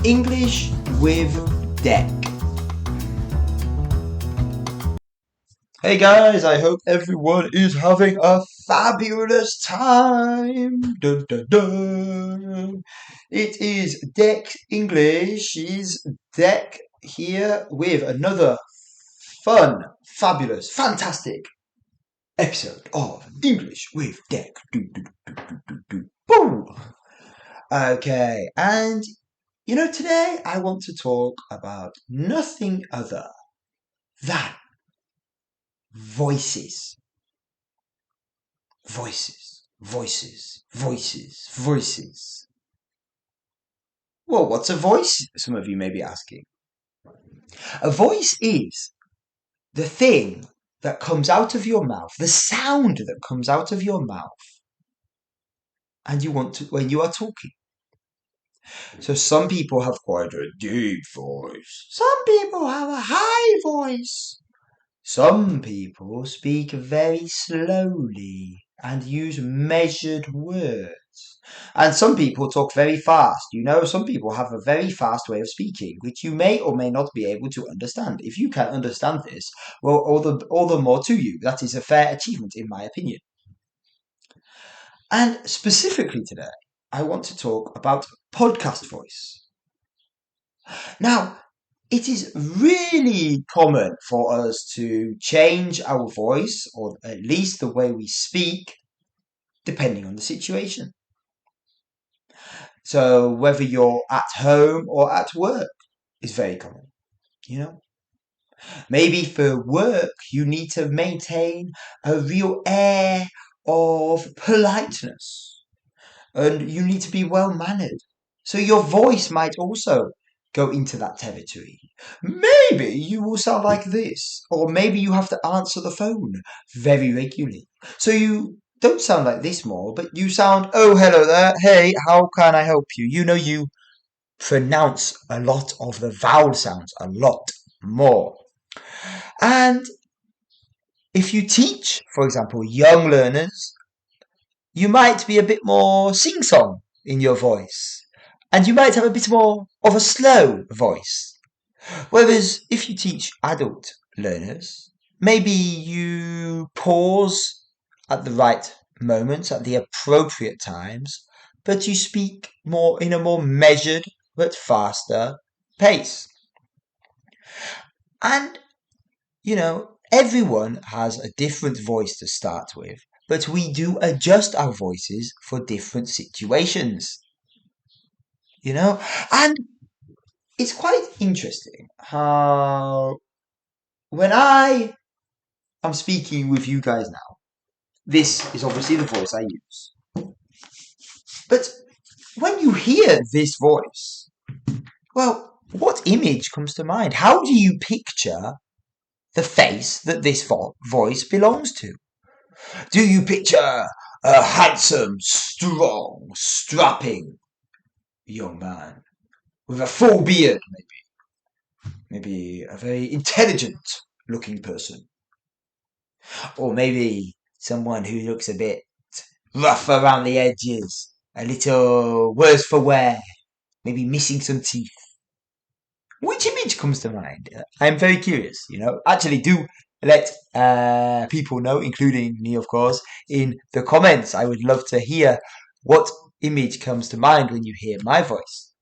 English with Deck. Hey guys, I hope everyone is having a fabulous time. Dun, dun, dun. It is Deck English's Deck here with another fun, fabulous, fantastic episode of English with Deck. Do, do, do, do, do, do. Boom! Okay, and today I want to talk about nothing other than voices. Voices, voices, voices, voices. Well, what's a voice? Some of you may be asking. A voice is the thing that comes out of your mouth, the sound that comes out of your mouth, and you want to when you are talking. So some people have quite a deep voice. Some people have a high voice. Some people speak very slowly and use measured words. And some people talk very fast. Some people have a very fast way of speaking, which you may or may not be able to understand. If you can understand this, well, all the more to you. That is a fair achievement, in my opinion. And specifically today, I want to talk about podcast voice. Now, it is really common for us to change our voice, or at least the way we speak, depending on the situation. So whether you're at home or at work is very common, Maybe for work, you need to maintain a real air of politeness, and you need to be well mannered. So your voice might also go into that territory. Maybe you will sound like this, or maybe you have to answer the phone very regularly. So you don't sound like this more, but you sound, oh, hello there. Hey, how can I help you? You pronounce a lot of the vowel sounds a lot more. And if you teach, for example, young learners, you might be a bit more sing-song in your voice. And you might have a bit more of a slow voice. Whereas if you teach adult learners, maybe you pause at the right moments, at the appropriate times, but you speak more in a more measured but faster pace. And, everyone has a different voice to start with, but we do adjust our voices for different situations. And it's quite interesting how when I am speaking with you guys now, this is obviously the voice I use. But when you hear this voice, well, what image comes to mind? How do you picture the face that this voice belongs to? Do you picture a handsome, strong, strapping young man with a full beard, maybe a very intelligent looking person, or maybe someone who looks a bit rough around the edges, a little worse for wear, maybe missing some teeth? Which image comes to mind? I'm very curious, Actually, do let people know, including me, of course, in the comments. I would love to hear what image comes to mind when you hear my voice.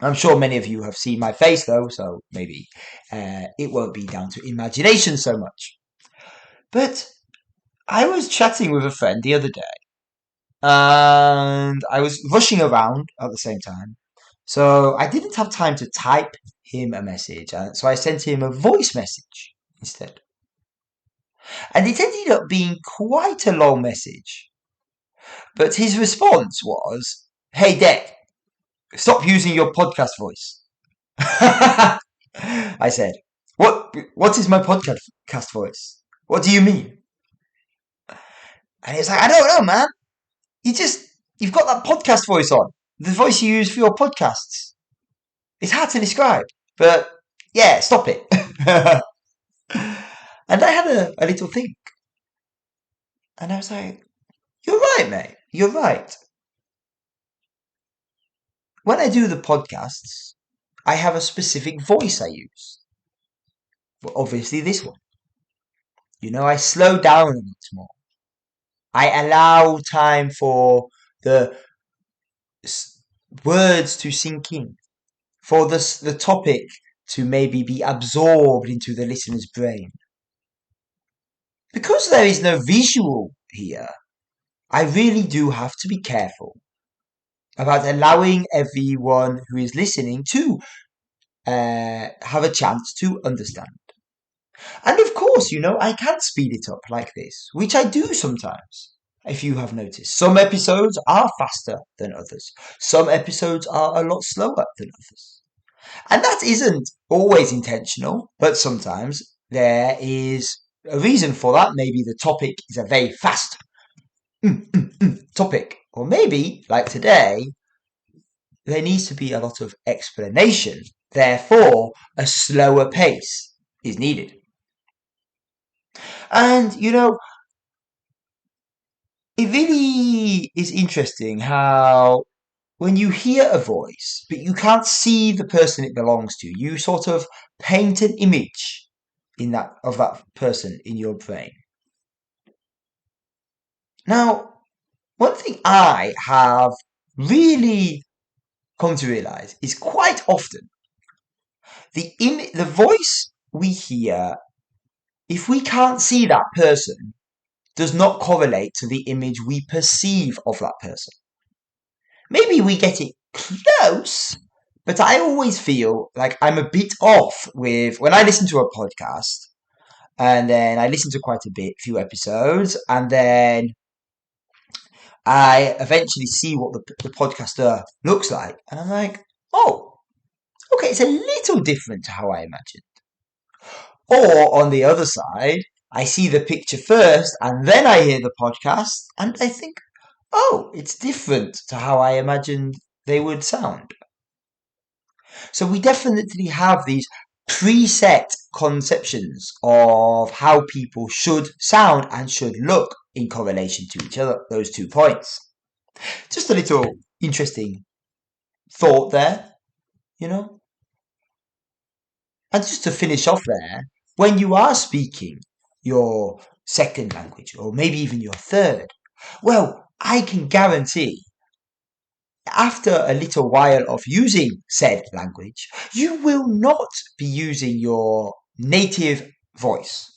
I'm sure many of you have seen my face, though, so maybe it won't be down to imagination so much. But I was chatting with a friend the other day, and I was rushing around at the same time. So I didn't have time to type him a message, so I sent him a voice message instead. And it ended up being quite a long message. But his response was, "Hey, Deck, stop using your podcast voice." I said, What is my podcast voice? What do you mean?" And he was like, "I don't know, man. You've got that podcast voice on. The voice you use for your podcasts. It's hard to describe, but yeah, stop it." And I had a little think. And I was like, "You're right, mate. You're right. when I do the podcasts, I have a specific voice I use. Well, obviously this one. I slow down a bit more. I allow time for the words to sink in, for the topic to maybe be absorbed into the listener's brain. Because there is no visual here, I really do have to be careful about allowing everyone who is listening to have a chance to understand. And of course, I can speed it up like this, which I do sometimes. If you have noticed, some episodes are faster than others. Some episodes are a lot slower than others. And that isn't always intentional, but sometimes there is a reason for that. Maybe the topic is a very fast topic. Or maybe, like today, there needs to be a lot of explanation. Therefore, a slower pace is needed. And, it really is interesting how when you hear a voice, but you can't see the person it belongs to, you sort of paint an image of that person in your brain. Now, one thing I have really come to realize is quite often the voice we hear, if we can't see that person, does not correlate to the image we perceive of that person. Maybe we get it close, but I always feel like I'm a bit off with when I listen to a podcast, and then I listen to quite a few episodes, and then I eventually see what the podcaster looks like, and I'm like, oh, okay, it's a little different to how I imagined. Or on the other side, I see the picture first, and then I hear the podcast, and I think, oh, it's different to how I imagined they would sound. So we definitely have these preset conceptions of how people should sound and should look in correlation to each other, those 2 points. Just a little interesting thought there, And just to finish off there, when you are speaking your second language, or maybe even your third, well, I can guarantee after a little while of using said language, you will not be using your native voice.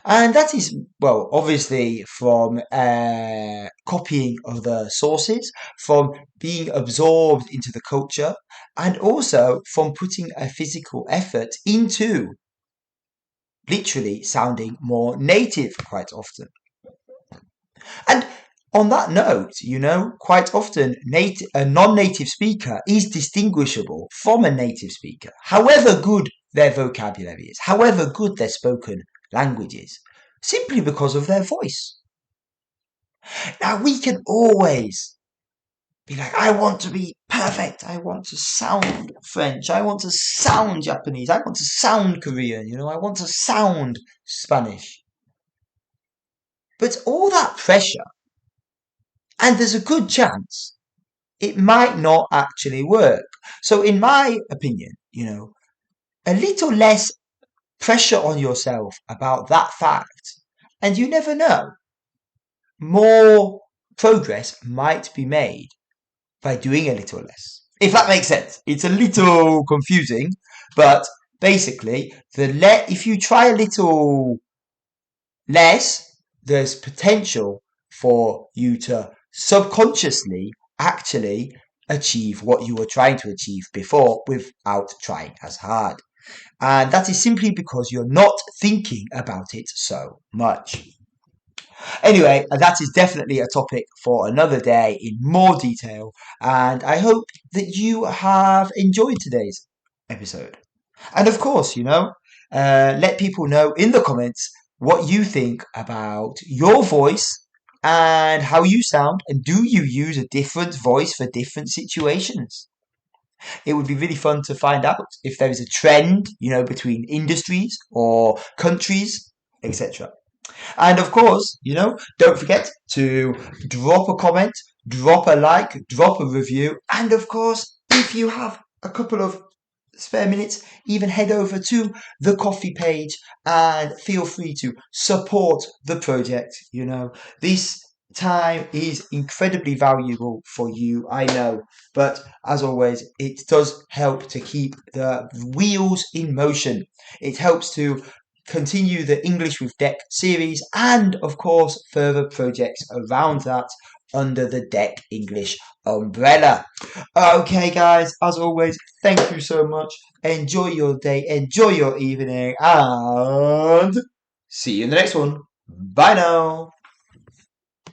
And that is, well, obviously from copying other sources, from being absorbed into the culture, and also from putting a physical effort into literally sounding more native quite often. And on that note, quite often a non-native speaker is distinguishable from a native speaker, however good their vocabulary is, however good their spoken language is, simply because of their voice. Now, we can always be like, I want to be perfect, I want to sound French, I want to sound Japanese, I want to sound Korean, I want to sound Spanish. But all that pressure, and there's a good chance it might not actually work. So in my opinion, a little less pressure on yourself about that fact, and you never know, more progress might be made by doing a little less. If that makes sense. It's a little confusing, but basically, if you try a little less, there's potential for you to subconsciously actually achieve what you were trying to achieve before without trying as hard. And that is simply because you're not thinking about it so much. Anyway, that is definitely a topic for another day in more detail, and I hope that you have enjoyed today's episode. And of course, let people know in the comments what you think about your voice and how you sound, and do you use a different voice for different situations? It would be really fun to find out if there is a trend, between industries or countries, etc. And of course, don't forget to drop a comment drop a like, drop a review, and of course, if you have a couple of spare minutes, even head over to the Ko-fi page and feel free to support the project. This time is incredibly valuable for you, I know, but as always, it does help to keep the wheels in motion. It helps to continue the English with Deck series and, of course, further projects around that under the Deck English umbrella. Okay, guys, as always, thank you so much. Enjoy your day, enjoy your evening, and see you in the next one. Bye now.